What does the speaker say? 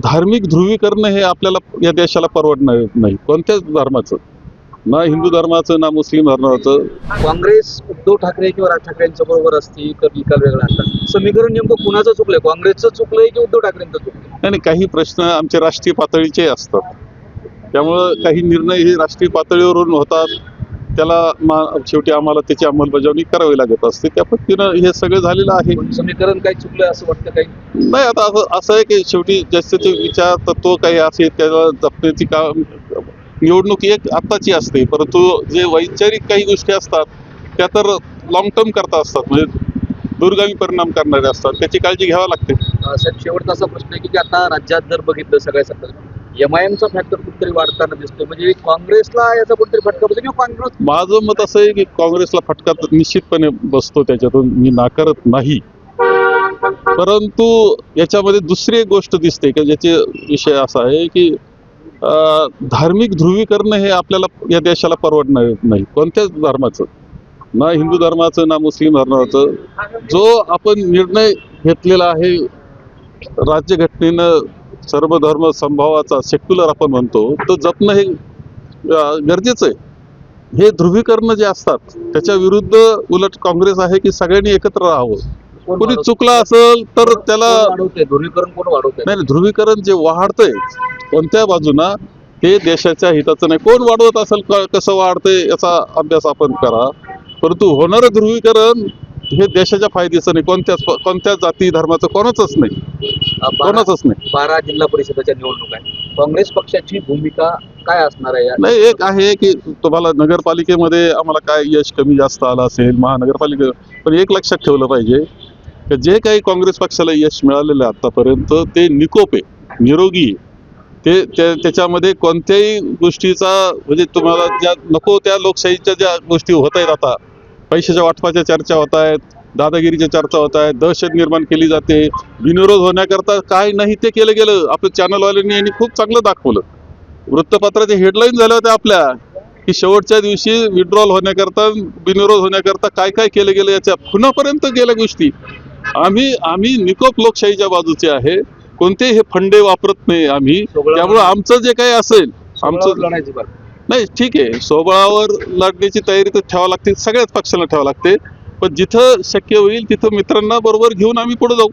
धार्मिक ध्रुवीकरण हे आपल्याला या देशाला परवडणार नाही, कोणत्याच धर्माचं, ना हिंदू धर्माचं ना मुस्लिम धर्माचं. काँग्रेस उद्धव ठाकरे किंवा राज ठाकरेंच्या बरोबर असती तर निकाल वेगळा असता. समीकरण नेमकं कुणाचं चुकलंय, काँग्रेसचं चुकलंय की उद्धव ठाकरेंचं चुकलंय? आणि काही प्रश्न आमचे राष्ट्रीय पातळीचे असतात, त्यामुळं काही निर्णय हे राष्ट्रीय पातळीवरून होतात, त्याला शेवटी आम्हाला त्याची अंमलबजावणी करावी लागत असते. त्या पद्धतीनं हे सगळं झालेलं आहे. पण समीकरण काय चुकलंय असं वाटतं काही? नाही, आता असं आहे की शेवटी ज्याचे विचार तत्व काही असे त्याला जपण्याची निवडणूक एक आत्ताची असते, परंतु जे वैचारिक काही गोष्टी असतात त्या तर लॉंग टर्म करता असतात, म्हणजे दूरगामी परिणाम करणारे असतात, त्याची काळजी घ्यावी लागते. साहेब, शेवटचा असा प्रश्न आहे की आता राज्यात जर बघितलं सगळ्या सत्ता एमआयएमचा फॅक्टर कुठेतरी वाढताना दिसतोय, म्हणजे काँग्रेसला याचा कुठेतरी फटका बसतो किंवा काँग्रेस? माझं मत असं आहे की काँग्रेसला फटका निश्चितपणे बसतो, त्याच्यातून मी नाकारत नाही, परंतु याच्यामध्ये दुसरी एक गोष्ट दिसते की ज्याचे विषय असा आहे की धार्मिक ध्रुवीकरण हे आपल्याला या देशाला परवडणार नाही, कोणत्याच धर्माचं, ना हिंदू धर्माचं ना मुस्लिम धर्माचं. जो आपण निर्णय घेतलेला आहे राज्यघटनेनं सर्व धर्म समभावाचा, सेक्युलर आपण म्हणतो, तो जपणं हे गरजेचं आहे. हे ध्रुवीकरण जे असतात त्याच्या विरुद्ध उलट काँग्रेस आहे की सगळ्यांनी एकत्र राहावं. कोणी चुकला असेल तर त्याला ध्रुवीकरण कोण वाढवतंय? नाही, ध्रुवीकरण जे वाढतंय कोणत्या बाजूना हे देशाच्या हिताचं नाही. कोण वाढवत असेल, कसं वाढतंय याचा अभ्यास आपण करा, परंतु होणारं ध्रुवीकरण हे देशाच्या फायद्याचं नाही, कोणत्याच जाती धर्माचं कोणाचंच नाही. 12 जिल्हा परिषदेच्या निवडणूक आहे, काँग्रेस पक्षाची भूमिका काय असणार आहे? नाही, एक आहे की तुम्हाला नगरपालिकेमध्ये आम्हाला काय यश कमी जास्त आलं असेल, महानगरपालिका, पण एक लक्षात ठेवलं पाहिजे की जे काही काँग्रेस पक्षाला यश मिळालेलं आहे आतापर्यंत ते निकोप आहे, निरोगी आहे. त्याच्यामध्ये कोणत्याही गोष्टीचा म्हणजे तुम्हाला ज्या नको त्या लोकशाहीच्या ज्या गोष्टी होत आहेत, आता पैशाच्या वाटपाच्या चर्चा होत आहेत, दादागिरीच्या चर्चा होत आहेत, दहशत निर्माण केली जाते, बिनविरोध होण्याकरता काय नाही ते केलं गेलं. आपल्या चॅनलवाल्यांनी यांनी खूप चांगलं दाखवलं, वृत्तपत्राचे हेडलाईन झाल्या होत्या आपल्या की शेवटच्या दिवशी विड्रॉल होण्याकरता, बिनविरोध होण्याकरता काय काय केलं गेलं, याच्या खुनापर्यंत गेल्या गोष्टी. आम्ही निकोप लोकशाहीच्या बाजूचे आहे, कोणतेही हे फंडे वापरत नाही आम्ही. त्यामुळे आमचं जे काही असेल आमचं लढायची नाही, ठीक आहे, स्वबळावर लढण्याची तयारी तर ठेवावी लागते, सगळ्याच पक्षांना ठेवावी लागते, पण जिथं शक्य होईल तिथं मित्रांना बरोबर घेऊन आम्ही पुढे जाऊ.